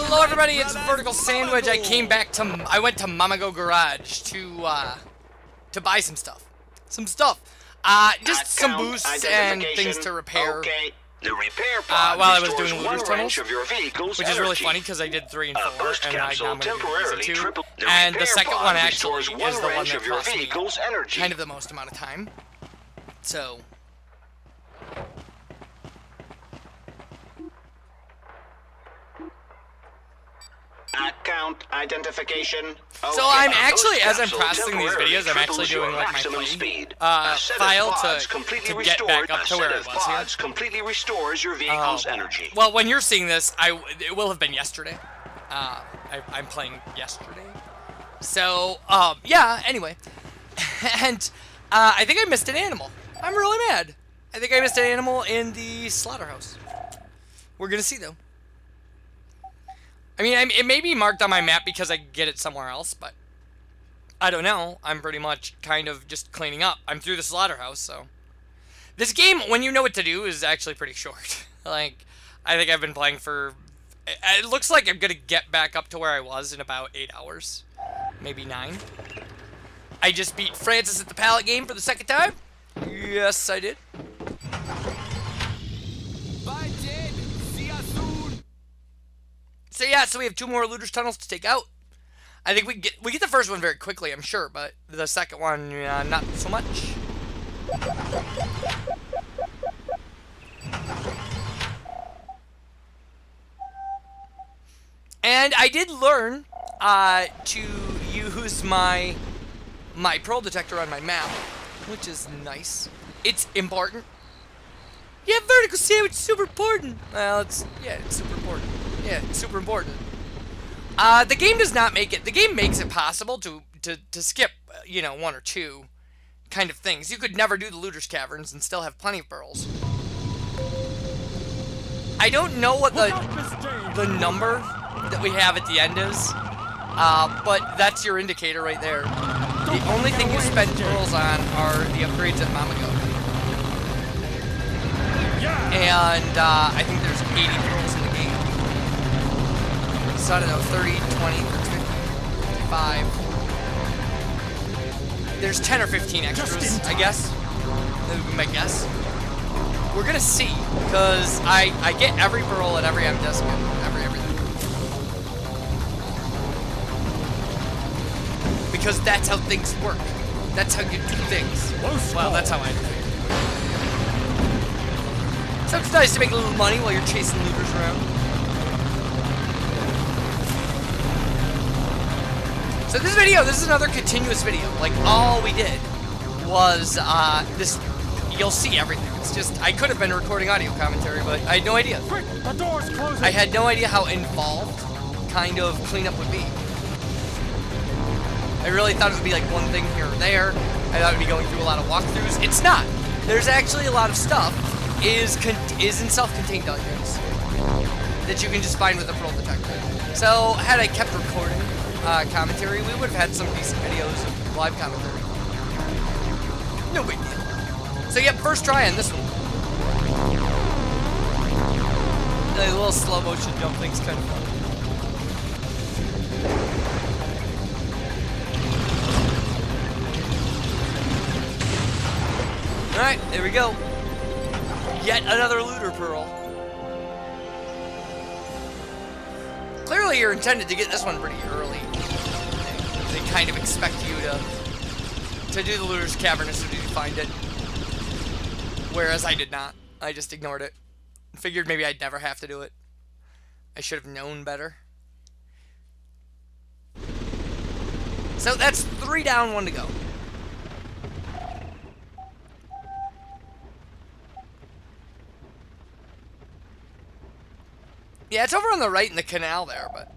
Hello everybody, it's Vertical Sandwich. I went to Mamago Garage to buy some stuff. Just some boosts and things to repair. Okay. The repair pod while I was doing restores Looters one wrench Tunnels, of your vehicle's which is really energy. funny because I did 3 and 4, Boost and I'm capsule going to temporarily use it too. triple. And the repair second pod one actually restores is one the one wrench that of your cost me vehicle's energy. kind of the most amount of time. So... Account identification. So I'm actually, as I'm processing these videos, I'm actually doing like my play file to get back up to where I was here. Completely restores your vehicle's energy. Well, when you're seeing this, it will have been yesterday. I'm playing yesterday. So, yeah, anyway. And I think I missed an animal. I'm really mad. I think I missed an animal in the slaughterhouse. We're gonna see, though. I mean, it may be marked on my map because I get it somewhere else, but I don't know. I'm pretty much kind of just cleaning up. I'm through the slaughterhouse, so... This game, when you know what to do, is actually pretty short. Like, I think I've been playing for... It looks like I'm gonna get back up to where I was in about 8 hours. Maybe 9. I just beat Francis at the pallet game for the 2nd time. Yes, I did. So yeah, so we have 2 more looters tunnels to take out. I think we get the first one very quickly, I'm sure, but the second one, not so much. And I did learn to use my pearl detector on my map, which is nice. It's important. Yeah, Vertical Sandwich is super important. Well, it's super important. Yeah, it's super important. The game does not make it. The game makes it possible to skip, 1 or 2 kind of things. You could never do the Looters Caverns and still have plenty of pearls. I don't know what the number that we have at the end is, but that's your indicator right there. The only thing you spend pearls on are the upgrades at Mamago. And I think there's 80 pearls in the game. So I don't know, 30, 20, 50, 55. There's 10 or 15 extras, I guess. That would be my guess. We're gonna see, because I get every pearl at every M-Desk and everything. Because that's how things work. That's how you do things. Well, that's how I do things. So it's nice to make a little money while you're chasing looters around. So this is another continuous video. Like, all we did was, this, you'll see everything. It's just, I could have been recording audio commentary, but I had no idea. Quick, the door's closing. I had no idea how involved kind of cleanup would be. I really thought it would be like one thing here or there. I thought it would be going through a lot of walkthroughs. It's not. There's actually a lot of stuff is in self-contained dungeons that you can just find with a pearl detector. So, had I kept recording commentary, we would have had some decent videos of live commentary. No big deal. So, yep, first try on this one. The little slow motion jump thing's kind of fun. Alright, there we go. Yet another looter pearl. Clearly you're intended to get this one pretty early. They kind of expect you to do the Looters Cavern as soon as you find it. Whereas I did not. I just ignored it. Figured maybe I'd never have to do it. I should have known better. So that's 3 down, 1 to go. Yeah, it's over on the right in the canal there, but...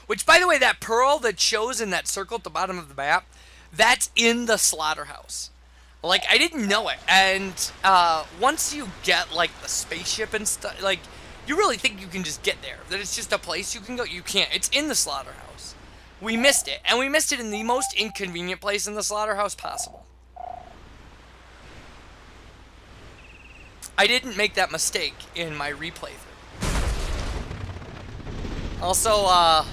Which, by the way, that pearl that shows in that circle at the bottom of the map, that's in the slaughterhouse. Like, I didn't know it. And once you get, like, the spaceship and stuff, like, you really think you can just get there. That it's just a place you can go. You can't. It's in the slaughterhouse. we missed it. And we missed it in the most inconvenient place in the slaughterhouse possible. I didn't make that mistake in my replay through. Also,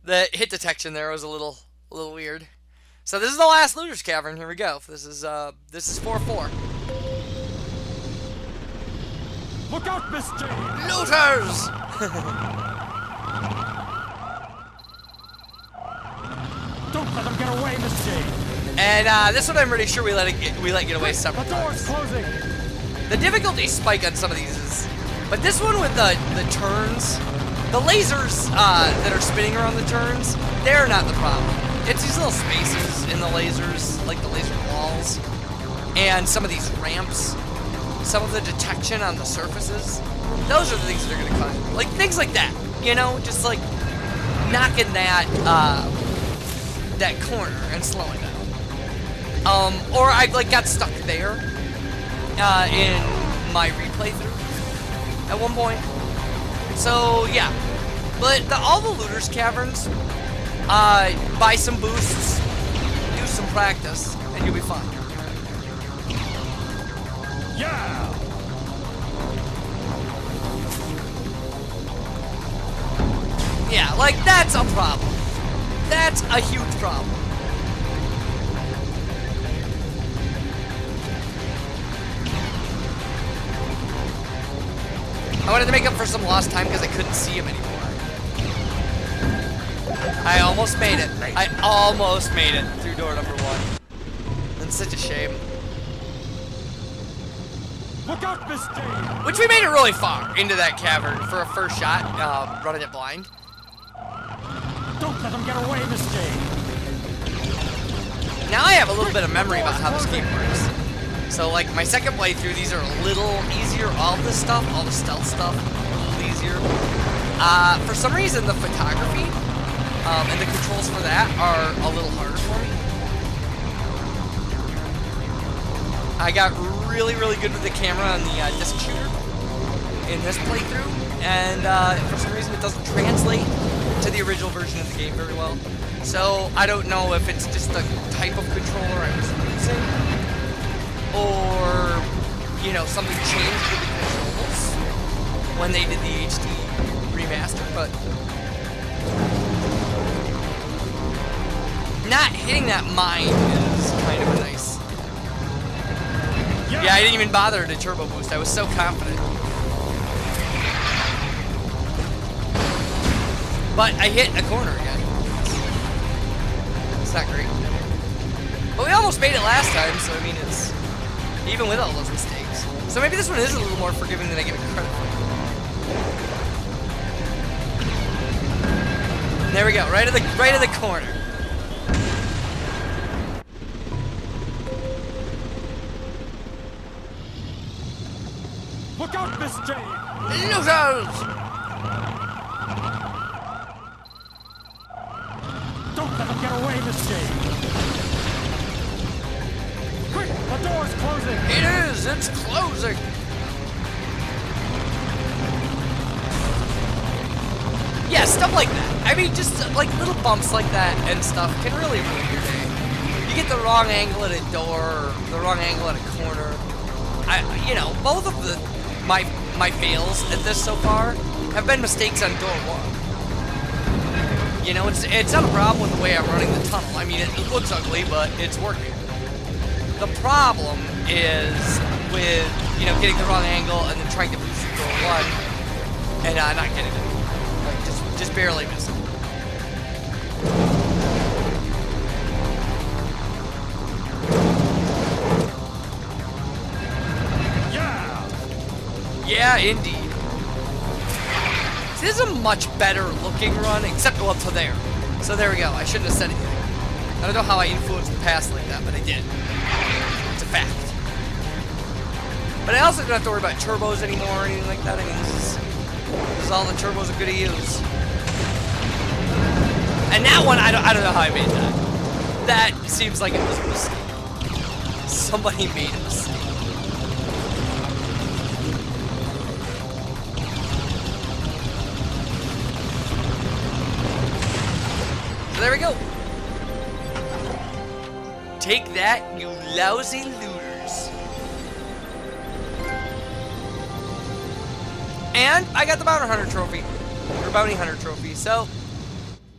the hit detection there was a little weird. So this is the last Looter's Cavern. Here we go. This is 4-4. Look out, Miss Jane! Looters! Don't let them get away, Miss Jane! And this one I'm pretty sure we let get away several The door's times. closing! The difficulty spike on some of these is, but this one with the turns, the lasers that are spinning around the turns, they're not the problem. It's these little spaces in the lasers, like the laser walls, and some of these ramps, some of the detection on the surfaces. Those are the things that are gonna cause, like things like that, you know, just like knocking that that corner and slowing down. Or I like got stuck there in my replay through at one point. So yeah, but all the Looter's Caverns, buy some boosts, do some practice, and you'll be fine. Yeah! Yeah, like that's a problem. That's a huge problem. I wanted to make up for some lost time because I couldn't see him anymore. I almost made it. I almost made it through door number 1. That's such a shame. Look out, Miss Jane! Which we made it really far into that cavern for a first shot, running it blind. Don't let them get away, Miss Jane! Now I have a little bit of memory about how this game works. So like my second playthrough, these are a little easier. All this stuff, all the stealth stuff, a little easier. For some reason, the photography and the controls for that are a little harder for me. I got really good with the camera and the disc shooter in this playthrough, and for some reason it doesn't translate to the original version of the game very well. So I don't know if it's just the type of controller I was using, or you know, something changed with the controls when they did the HD remaster, but not hitting that mine is kind of a nice. Yeah, I didn't even bother to turbo boost. I was so confident. But I hit a corner again. It's not great. But we almost made it last time, so I mean, it's even with all those mistakes. So maybe this one is a little more forgiving than I give it credit for. There we go, right at the corner. Look out, Miss Jane! Losers! Don't let them get away, Miss Jane! Quick, the door's closing! It is, it's closing. Yeah, stuff like that. I mean, just like little bumps like that and stuff can really ruin your day. You get the wrong angle at a door, or the wrong angle at a corner. You know, both of my fails at this so far have been mistakes on door 1. You know, it's not a problem with the way I'm running the tunnel. I mean, it looks ugly, but it's working. The problem is with, you know, getting the wrong angle and then trying to boost door 1 and not getting it. Like, just barely missing. Yeah, indeed. See, this is a much better looking run, except go up to there. So there we go. I shouldn't have said anything. I don't know how I influenced the past like that, but I did. It's a fact. But I also don't have to worry about turbos anymore or anything like that. I mean, this is all the turbos are going to use. And that one, I don't know how I made that. That seems like it was a mistake. Somebody made a mistake. there we go. Take that, you lousy looters. And I got the bounty hunter trophy. Or bounty hunter trophy. So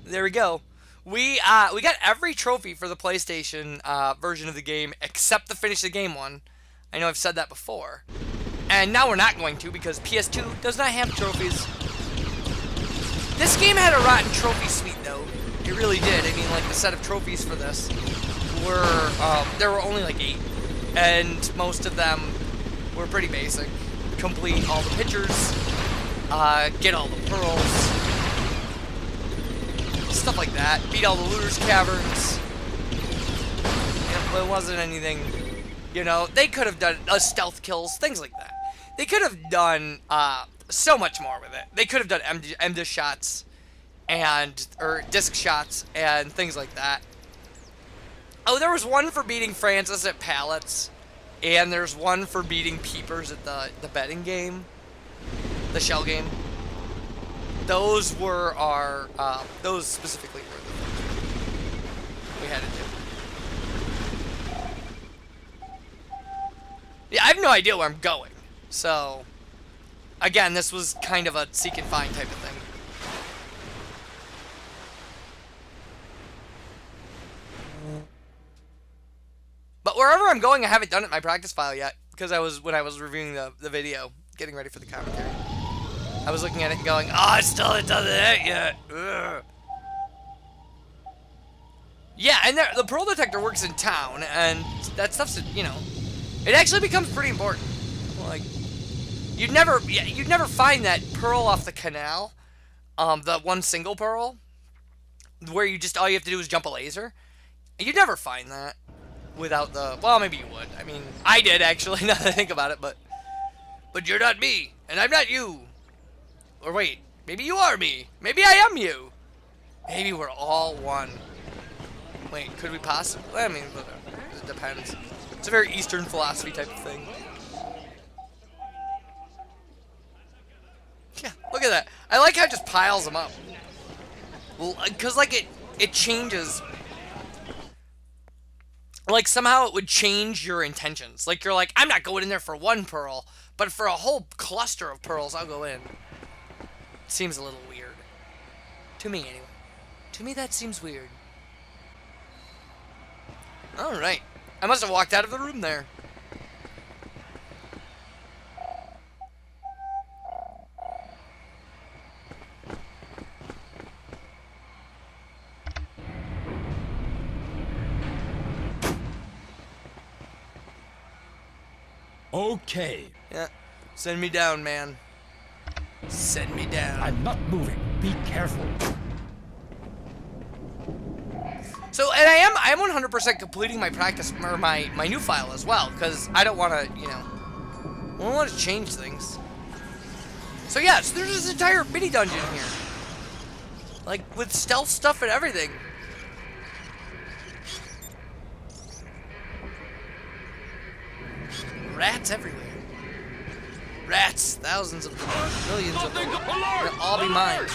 there we go. We got every trophy for the PlayStation version of the game except the finish the game one. I know I've said that before. And now we're not going to because PS2 does not have trophies. This game had a rotten trophy suite though. It really did. I mean, like the set of trophies for this were, there were only like 8. And most of them were pretty basic. Complete all the pictures, get all the pearls, stuff like that. Beat all the looters' caverns. It wasn't anything, you know, they could have done stealth kills, things like that. They could have done so much more with it. They could have done MDIS shots or disc shots and things like that. Oh, there was one for beating Francis at pallets. And there's one for beating peepers at the betting game. The shell game. Those were our, those specifically were the things we had to do. Yeah, I have no idea where I'm going. So, again, this was kind of a seek and find type of thing. But wherever I'm going, I haven't done it in my practice file yet. Because when I was reviewing the video, getting ready for the commentary, I was looking at it and going, oh, it still doesn't hit yet. Ugh. Yeah, and the pearl detector works in town, and that stuff's, you know, it actually becomes pretty important. Like, you'd never find that pearl off the canal, the one single pearl, where all you have to do is jump a laser. You'd never find that without the, well, maybe you would. I mean, I did actually, now that I think about it, but you're not me, and I'm not you. Or wait, maybe you are me. Maybe I am you. Maybe we're all one. Wait, could we possibly? I mean, it depends. It's a very Eastern philosophy type of thing. Yeah, look at that. I like how it just piles them up. Well, because, like, it changes. Like, somehow it would change your intentions. Like, you're like, I'm not going in there for one pearl, but for a whole cluster of pearls, I'll go in. Seems a little weird. To me, anyway. To me, that seems weird. Alright. I must have walked out of the room there. Okay. Yeah. Send me down, man. Send me down. I'm not moving. Be careful. So, and I am 100% completing my practice, or my new file as well, because I don't want to, you know, I don't want to change things. So yeah, so there's this entire mini dungeon here. Like, with stealth stuff and everything. Rats everywhere. Rats, thousands of them, millions of them. They'll all be mine.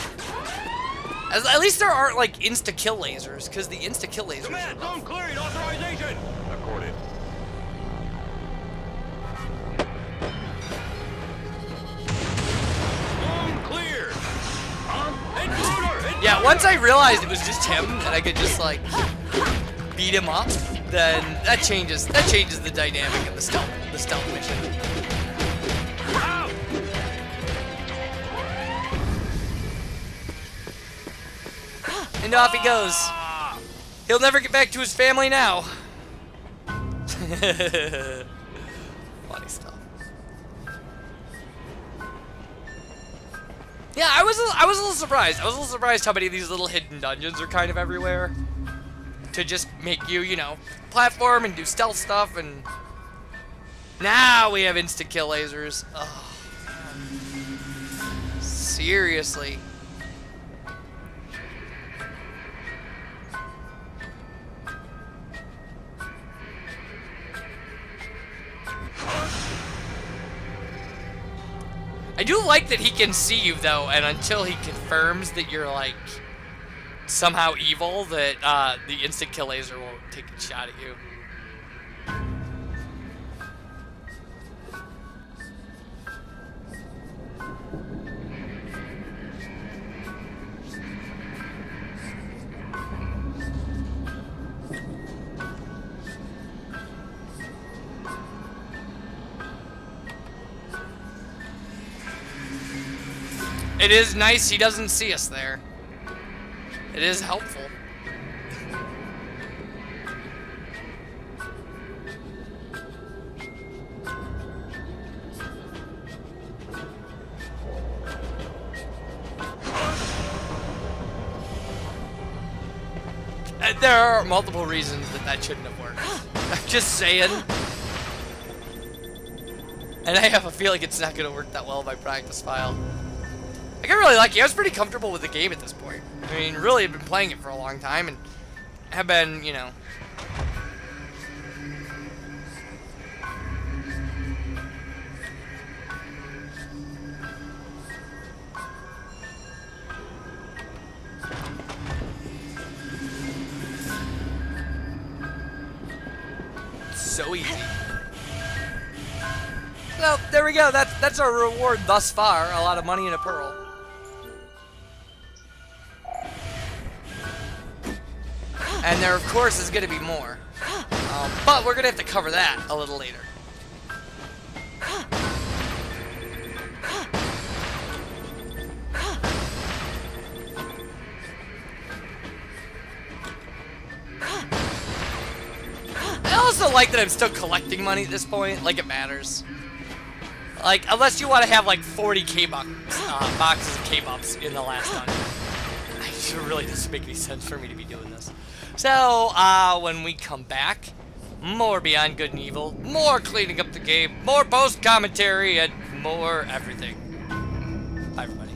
At least there aren't, like, insta-kill lasers, because the insta-kill lasers Command, zone clearing, authorization! Accorded. Zone clear! Intruder! Yeah, once I realized it was just him, and I could just, like, beat him up, then that changes the dynamic of the stealth mission. Out! And off he goes. He'll never get back to his family now. Funny stuff. Yeah, I was a little surprised. I was a little surprised how many of these little hidden dungeons are kind of everywhere. To just make you, you know, platform and do stealth stuff, and now we have insta-kill lasers. Oh, seriously. I do like that he can see you, though, and until he confirms that you're, like, somehow evil that the instant kill laser won't take a shot at you. It is nice he doesn't see us there. It is helpful. There are multiple reasons that shouldn't have worked. I'm just saying. And I have a feeling it's not going to work that well in my practice file. I got really lucky. I was pretty comfortable with the game at this point. I mean, really, I've been playing it for a long time and have been, you know. So easy. Well, there we go. That's our reward thus far. A lot of money and a pearl. And there, of course, is going to be more. But we're going to have to cover that a little later. I also like that I'm still collecting money at this point. Like, it matters. Like, unless you want to have, like, 40 boxes of K-Bucks in the last dungeon. It really doesn't make any sense for me to be doing this. So, when we come back, more Beyond Good and Evil, more cleaning up the game, more post-commentary, and more everything. Bye, everybody.